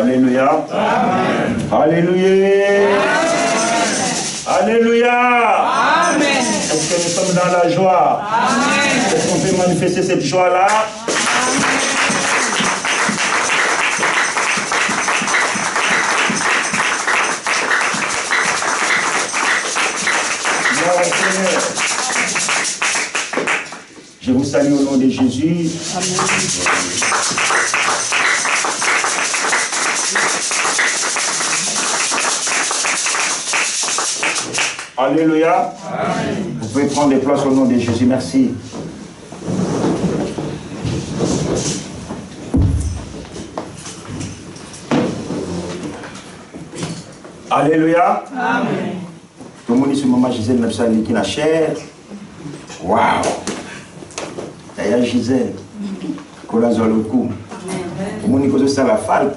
Alléluia. Amen. Alléluia. Alléluia. Amen. Est-ce que nous sommes dans la joie? Amen. Est-ce qu'on peut manifester cette joie-là? Je vous salue au nom de Jésus. Amen. Alléluia. Amen. Vous pouvez prendre des places au nom de Jésus. Merci. Alléluia. Amen. Tout le monde ici, maman Gisèle, n'a pas qui n'a chair. Waouh. D'ailleurs, Gisèle, qu'on a le coup. Tout le monde ici, la falte.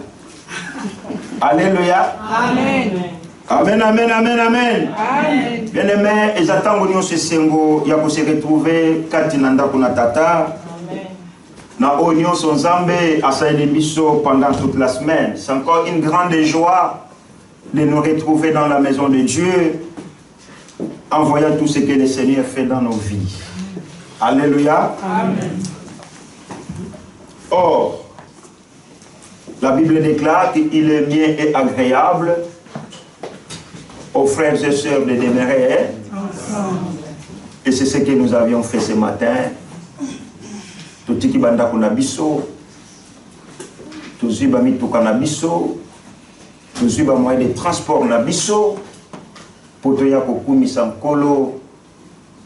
Alléluia. Amen. Amen, amen, amen, amen. Amen. Bien aimé, et j'attends que nous se retrouver Katinanda Kunatata. Na Oignon son Zambé à Saïd-Bisso pendant toute la semaine. C'est encore une grande joie de nous retrouver dans la maison de Dieu en voyant tout ce que le Seigneur fait dans nos vies. Alléluia. Amen. Or, la Bible déclare qu'il est bien et agréable aux frères et sœurs de demeurer ensemble. Et c'est ce que nous avions fait ce matin. Tout ce qui est dans biso, tout ce qui est dans biso, tout ce qui est moyen de transport dans biso, pour que nous kolo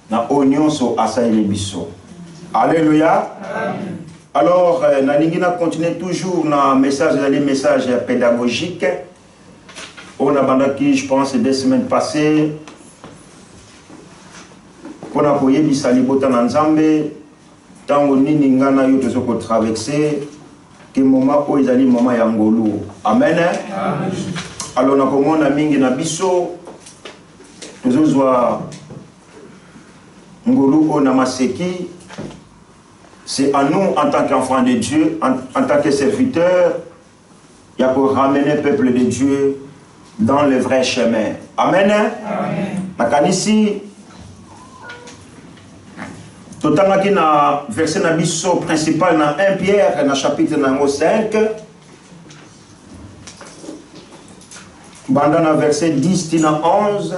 na oignon so asaï le biso. Alléluia. Amen. Alors, nous continuons toujours dans les messages pédagogiques. On a bandaki, je pense, 2 semaines passées. On a voyé Bissali Botan Nzambe. Tant que nous avons traversé, que moment où ils allaient moment Yangolo. Amen. Amen. Alors, nous avons un mingi na biso. Nous avons Ngolo Onamaseki. C'est à nous, en tant qu'enfants de Dieu, en tant que serviteurs, il y a pour ramener le peuple de Dieu dans le vrai chemin. Amen. Amen. Ici, tout le qui na verset na biso principal dans 1 Pierre, dans chapitre 5, dans verset 10 à 11,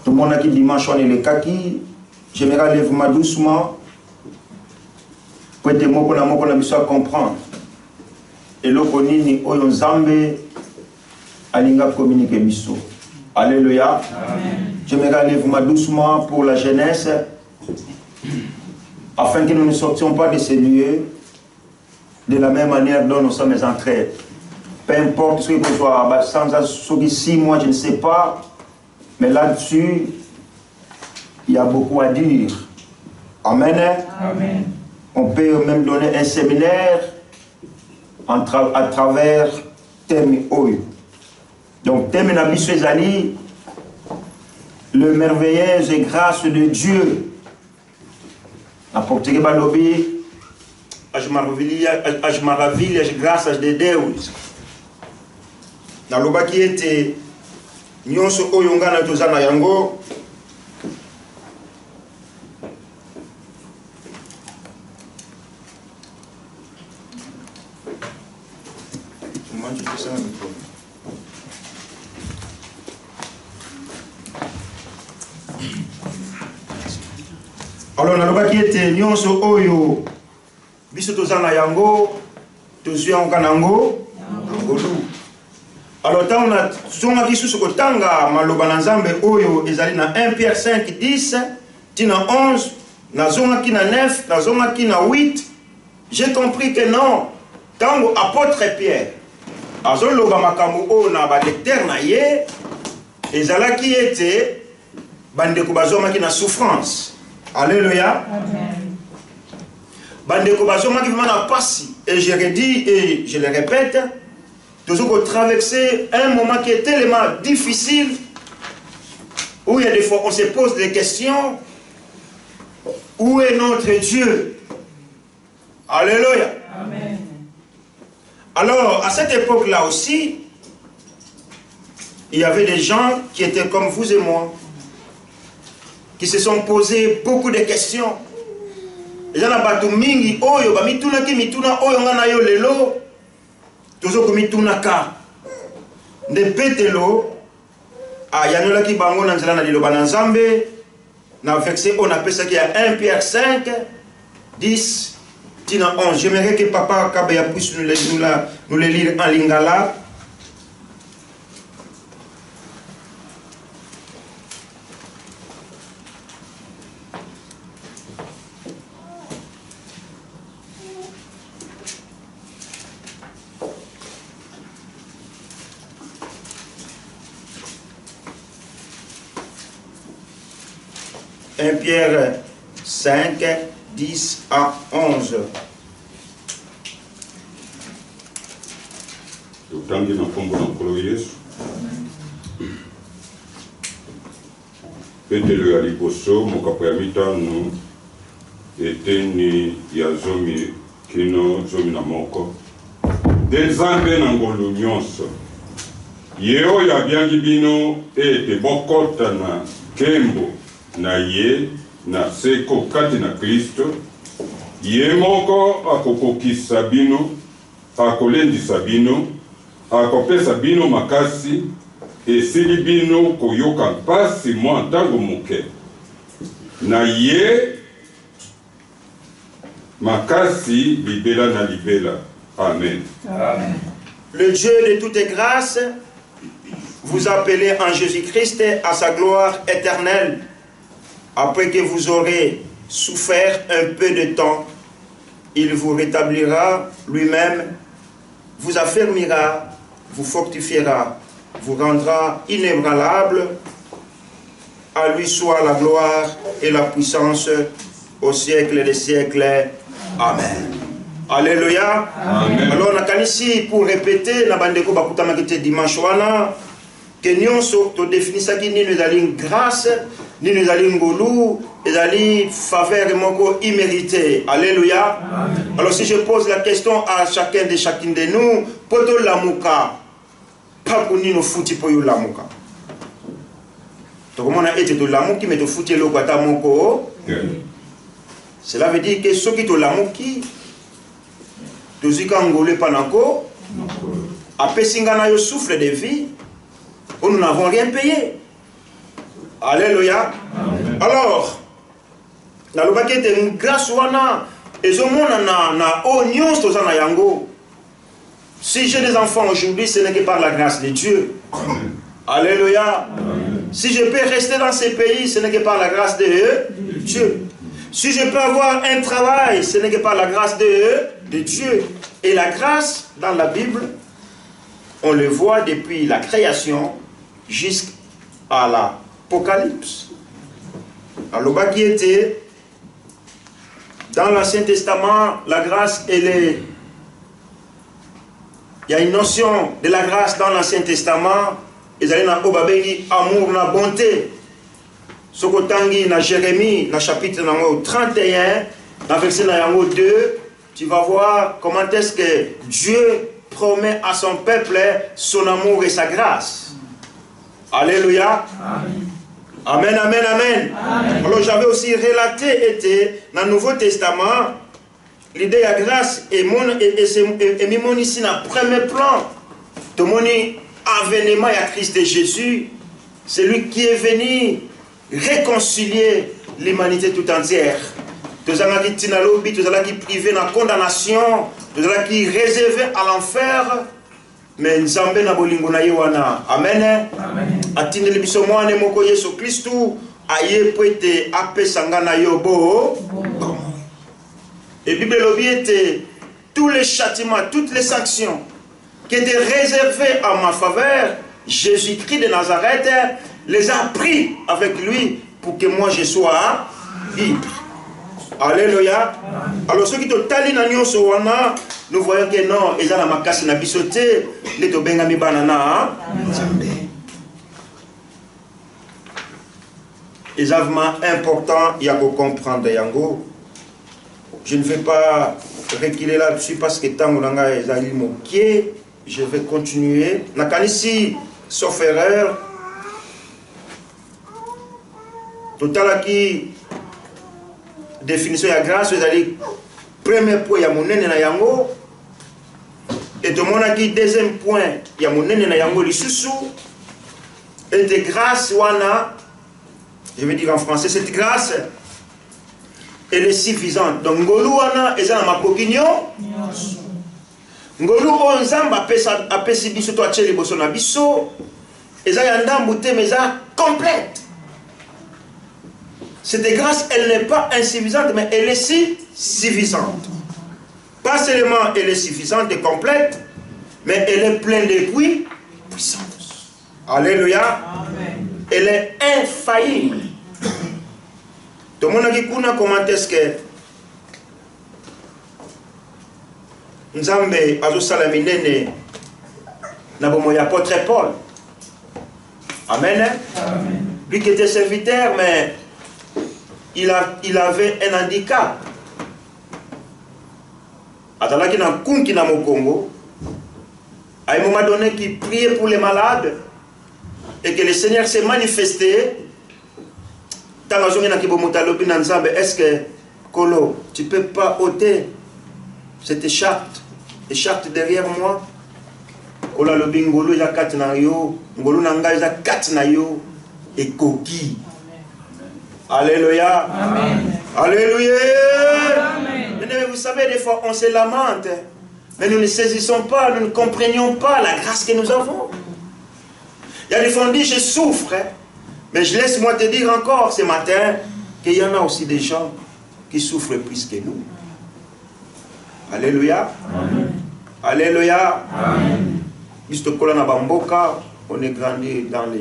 tout le monde qui dimanche on est le kaki, j'aimerais lever ma doucement pour que moi qu'on a besoin de comprendre. Et le konini oyo Nzambe alinga communiquer biso. Alléluia. J'aimerais lever ma doucement pour la jeunesse afin que nous ne sortions pas de ces lieux de la même manière dont nous sommes entrés. Peu importe ce que ce soit, sans ici, moi je ne sais pas, mais là-dessus, il y a beaucoup à dire. Amen. Amen. On peut même donner un séminaire à travers thème Oyo. Donc, thème Nabiso Ezali, le merveilleuse grâce de Dieu. N'importe quel balobi, je maraville, grâce de Deus. Dans le bas qui était, nyonso oyonga na tozana yango. Alors, dans le bas qui était, nyonso oyo, biso tozana yango, tozu yango kanango, alors, tant on a zonga qui sous kotanga maloba na Nzambe oyo ezali na 1 Pierre 5 10 tina 11 na zonga ki na 9 na zonga ki na 8, j'ai compris que non, tango apôtre Pierre azoloba makambo oyo na ba lecteur na ye ezalaki ete bandeko bazoma ki na souffrance. Alléluia. Amen. Bandeko bazoma ki vraiment na pasi, et je redis et je le répète, nous avons traversé un moment qui est tellement difficile, où il y a des fois on se pose des questions. Où est notre Dieu? Alléluia. Amen. Alors, à cette époque-là aussi, il y avait des gens qui étaient comme vous et moi, qui se sont posés beaucoup de questions. Les gens n'ont mingi oyo ba mituna ki mituna oyo ngana yo lelo tozo ko mituna ka ne petelo ayanola ki bango na nzela na liloba na Nzambe na verset on appelle ça qui a 1 Pierre 5 10 tina 11. J'aimerais que papa Kabaya puisse nous les lire en lingala. Pierre 5, 10 à 11. Tutangi na kombo na nkolo Yesu. Petelo ya liboso mokapo ya mitano eteni ya zomi kino zomi na moko. De Nzambe na ngolu nyonso. Ye oyo abyangi bino ete bokota na kembo na ye na seko kati na Kristo, ye moko akokokisa bino, akolendisa bino, akopesa bino makasi, esili bino koyoka mpasi mwa ntango moke. Na ye makasi libela na libela. Amen. Amen. Le Dieu de toute grâce vous appelez en Jésus-Christ à sa gloire éternelle. Après que vous aurez souffert un peu de temps, il vous rétablira lui-même, vous affermira, vous fortifiera, vous rendra inébranlable. À lui soit la gloire et la puissance au siècle des siècles. Amen. Alléluia. Amen. Alors, on a ici pour répéter, na bandeko bakutama kite dimanche wana, que nyonso to définissa ki ni nous allons grâce, ni nous allons ngolu, et allons faveur moko imméritée. Alléluia. Amen. Alors si je pose la question à chacune de nous, poto lamuka, pas pour nous fouti pour you lamuka. Donc on a été de lamuki mais de fouti le kwata moko. Cela veut dire que ceux qui te lamuki, de zika ngolu panako, après singana yo souffle de vie, nous n'avons rien payé. Alléluia. Amen. Alors, dans le paquet de grâce wana, et ce monde na oignon na yango. Si j'ai des enfants aujourd'hui, ce n'est que par la grâce de Dieu. Amen. Alléluia. Amen. Si je peux rester dans ces pays, ce n'est que par la grâce de Dieu. Si je peux avoir un travail, ce n'est que par la grâce de Dieu. Et la grâce, dans la Bible, on le voit depuis la création jusqu'à l'Apocalypse. Alors, qui était dans l'Ancien Testament, la grâce, elle est... Il y a une notion de la grâce dans l'Ancien Testament. Ils allaient dans Obabengi, amour, la bonté. Sokotangi, dans Jérémie, dans le chapitre 31, dans le verset 2, tu vas voir comment est-ce que Dieu promet à son peuple son amour et sa grâce. Alléluia. Amen. Amen, amen, amen. Amen. Alors j'avais aussi relaté, était dans le Nouveau Testament, l'idée de la grâce et mon ici dans le premier plan de mon avènement à Christ Jésus, c'est lui qui est venu réconcilier l'humanité tout entière. Tous ceux qui privés de la condamnation, tous ceux qui réservés à l'enfer, mais Nzambe na bolingo na yewana. Amen. Amen. Atindeli biso mwana moko Yesu Kristu aye poete apesanga na yo bo. Et Bible lobi était tous les châtiments, toutes les sanctions qui étaient réservées à ma faveur, Jésus-Christ de Nazareth les a pris avec lui pour que moi je sois libre. Alléluia. Alors ceux qui te talent na nyonso wana, nous voyons que non, ils ont la makasi na bisoté, les to bengami banana. Extrêmement important, il y a que comprendre yango. Je ne vais pas reculer là-dessus parce que tant que je vais continuer. Nakanisi, sauf erreur, total qui définition de la grâce, vous allez premier point, il y a mon nene na yango, et tout le monde qui deuxième point, il y a mon nene na yango lisusu, et de grâce wana, je vais dire en français, cette grâce elle est suffisante. Donc ngolu wana eza na makokinyo ngolu o nzamba apesi biso to acheli boso na biso eza ya ndambu te mais eza complète. Cette grâce elle n'est pas insuffisante mais elle est suffisante. Pas seulement elle est suffisante et complète mais elle est pleine de puissance. Alléluia. Amen. Elle est infaillible. Tout le monde a dit comment est-ce que Nzambe azosala minene na bomo ya apôtre Paul. Amen. Amen. Lui qui était serviteur, mais il avait un handicap. Atalaki na kunki na mokongo. À un moment donné, qui priait pour les malades et que le Seigneur s'est manifesté. Est-ce que, Kolo, tu ne peux pas ôter cette écharpe derrière moi? Kola lobi ngolo ya kat na yo, ngolo na ngai ya kat na yo, et koki. Alléluia. Amen. Alléluia. Amen. Mais vous savez, des fois on se lamente, mais nous ne saisissons pas, nous ne comprenions pas la grâce que nous avons. Il y a des fois on dit je souffre, hein. Mais je laisse-moi te dire encore ce matin qu'il y en a aussi des gens qui souffrent plus que nous. Alléluia. Amen. Alléluia. Amen. On est grandi dans les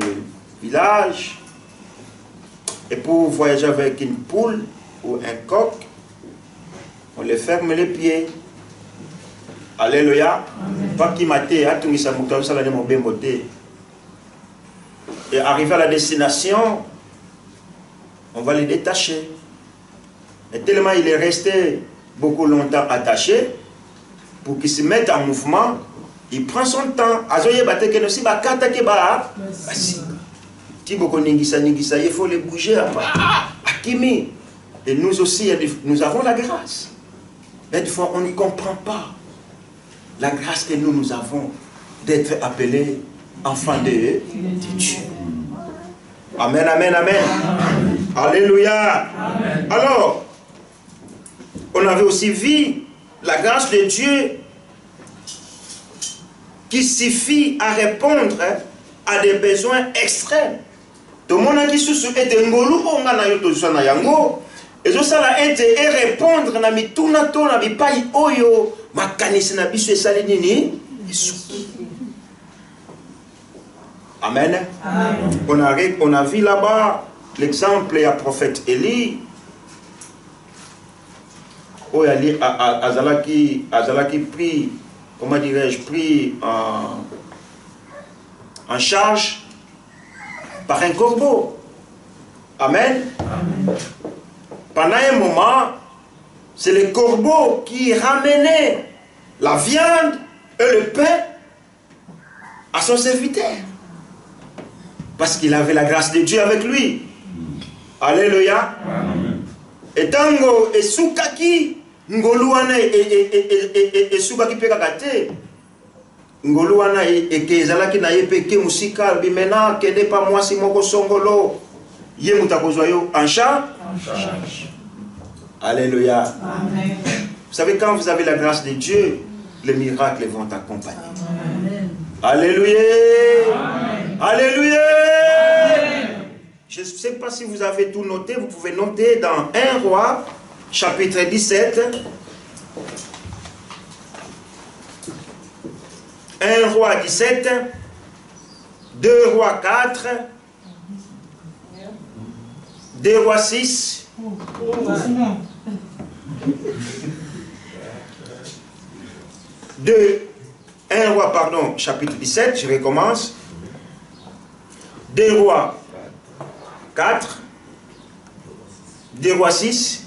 villages. Et pour voyager avec une poule ou un coq, on les ferme les pieds. Alléluia. Pas qui m'a été, et arrivé à la destination, on va les détacher. Et tellement il est resté beaucoup longtemps attaché, pour qu'il se mette en mouvement, il prend son temps. Il faut les bouger. Et nous aussi, nous avons la grâce. Mais des fois, on ne comprend pas la grâce que nous avons d'être appelés enfants de Dieu. Amen, amen, amen. Amen. Alléluia. Amen. Alors, on avait aussi vu la grâce de Dieu qui suffit à répondre à des besoins extrêmes. Tout le monde qui est ngolu onga na yo to na yango ezo sala ete et répondre na mituna to na bipai oyo makanisi na biso esali nini esuki. Amen. Amen. On a vu là-bas l'exemple du prophète Élie. Oh, Azalaki pris, comment dirais-je, pris en charge par un corbeau. Amen. Amen. Pendant un moment, c'est le corbeau qui ramenait la viande et le pain à son serviteur. Parce qu'il avait la grâce de Dieu avec lui. Alléluia. Amen. Et tango et soukaki ngoluana et soukaki pekakate ngoluana et kezalaki na yepeke musika bimena kende pa mwasi moko songolo ye mutakozoyo en charge. Alléluia. Amen. Vous savez, quand vous avez la grâce de Dieu, les miracles vont t'accompagner. Alléluia. Amen. Alléluia. Amen. Je ne sais pas si vous avez tout noté, vous pouvez noter dans 1 Roi, chapitre 17. 1 Roi 17, 2 Rois 4, 2 Rois 6, 1 Roi, pardon, chapitre 17, je recommence. 2 Rois 4, 2 Rois 6,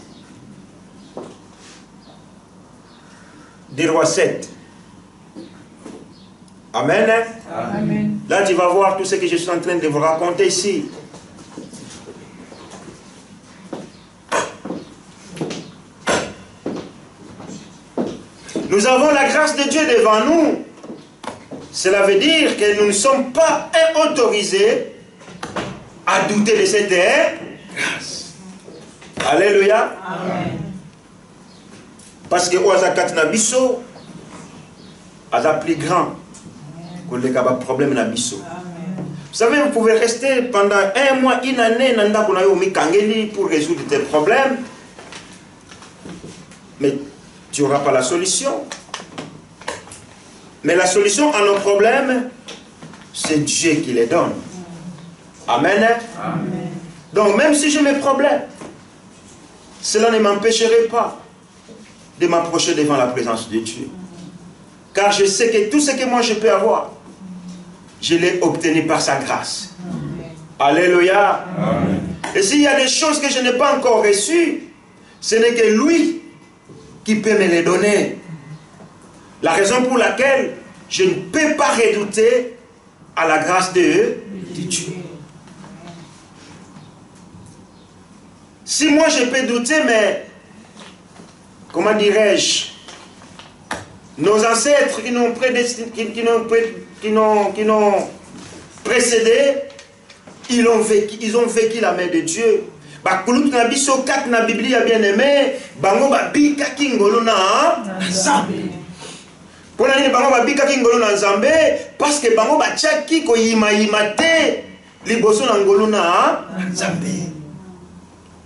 des Rois 7. Amen. Amen. Là, tu vas voir tout ce que je suis en train de vous raconter ici. Nous avons la grâce de Dieu devant nous. Cela veut dire que nous ne sommes pas autorisés à douter de cette grâce. Alléluia. Amen. Parce que Oazakat Nabiso a plus grand que le problème Nabiso. Vous savez, vous pouvez rester pendant un mois, une année, pour résoudre tes problèmes, mais tu n'auras pas la solution. Mais la solution à nos problèmes, c'est Dieu qui les donne. Amen. Amen. Donc même si j'ai mes problèmes, cela ne m'empêcherait pas de m'approcher devant la présence de Dieu. Car je sais que tout ce que moi je peux avoir, je l'ai obtenu par sa grâce. Alléluia. Amen. Et s'il y a des choses que je n'ai pas encore reçues, ce n'est que lui qui peut me les donner. La raison pour laquelle je ne peux pas redouter à la grâce de Dieu. Si moi je peux douter, mais comment dirais-je, nos ancêtres qui nous précédé, ils ont vécu la main de Dieu. Bakulut na biso kat na Biblia bien aimé, bango babika kingolo na Nzambe. Pona nini bango babika kingolo na Nzambe? Parce que bango bachaki ko yima te liboso na ngolo na Nzambe.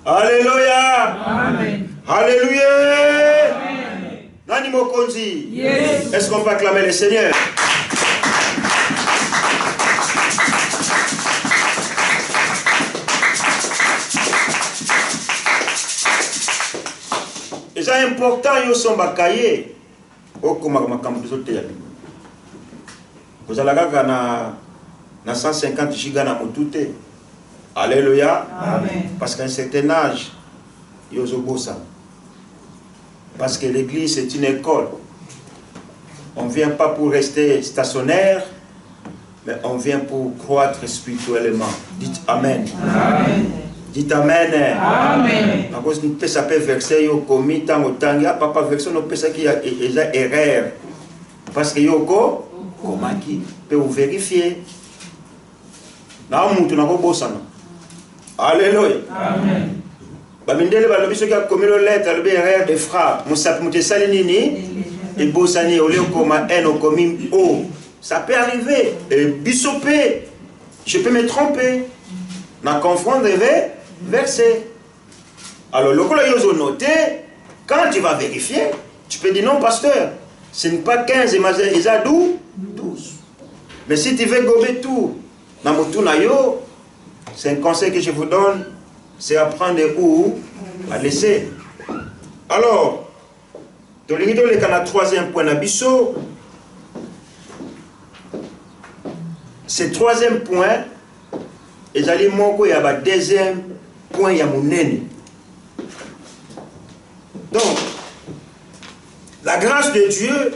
Alléluia. Amen. Alléluia. Amen. Nani mokonzi? Yes. Est-ce qu'on peut acclamer le Seigneur? Et c'est important, yo sont bakaye. O koma makambo bizote ya Bible. Vous allez na 150 giga na mutute. Alléluia. Amen. Parce qu'à un certain âge, yo zobosa. Parce que l'église est une école. On ne vient pas pour rester stationnaire, mais on vient pour croître spirituellement. Dites Amen. Amen. Dites Amen. Amen. À cause de nous, ça peut verser yo commis tant autant. Papa verser nous peut ça qui a erreur. Parce que yo ko komaki peut vous vérifier. Na mutu na ko bosana. Alléluia. Amen. Bamindele balobi soki akomi lo lettre alobi erreur de frappe. Musapi mutu esali nini? Ebosani au lieu koma N okomi O. Ça peut arriver. Bisopé. Je peux me tromper. Na confondre verset. Alors, le cas où ils ont noté, quand tu vas vérifier, tu peux dire non, pasteur, ce n'est pas 15, mais ils ont 12. Mais si tu veux gober tout, c'est un conseil que je vous donne, c'est apprendre où à laisser. Alors, dans le troisième point d'abisso, ce troisième point, et allez il y a un deuxième point, il y a mon nez. Donc, la grâce de Dieu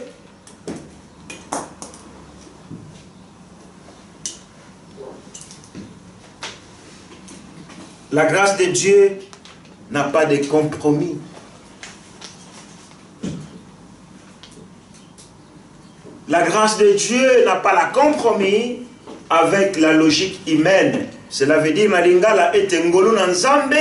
n'a pas de compromis. La grâce de Dieu n'a pas de compromis avec la logique humaine. Cela veut dire Malingala et Ngolo Nzambe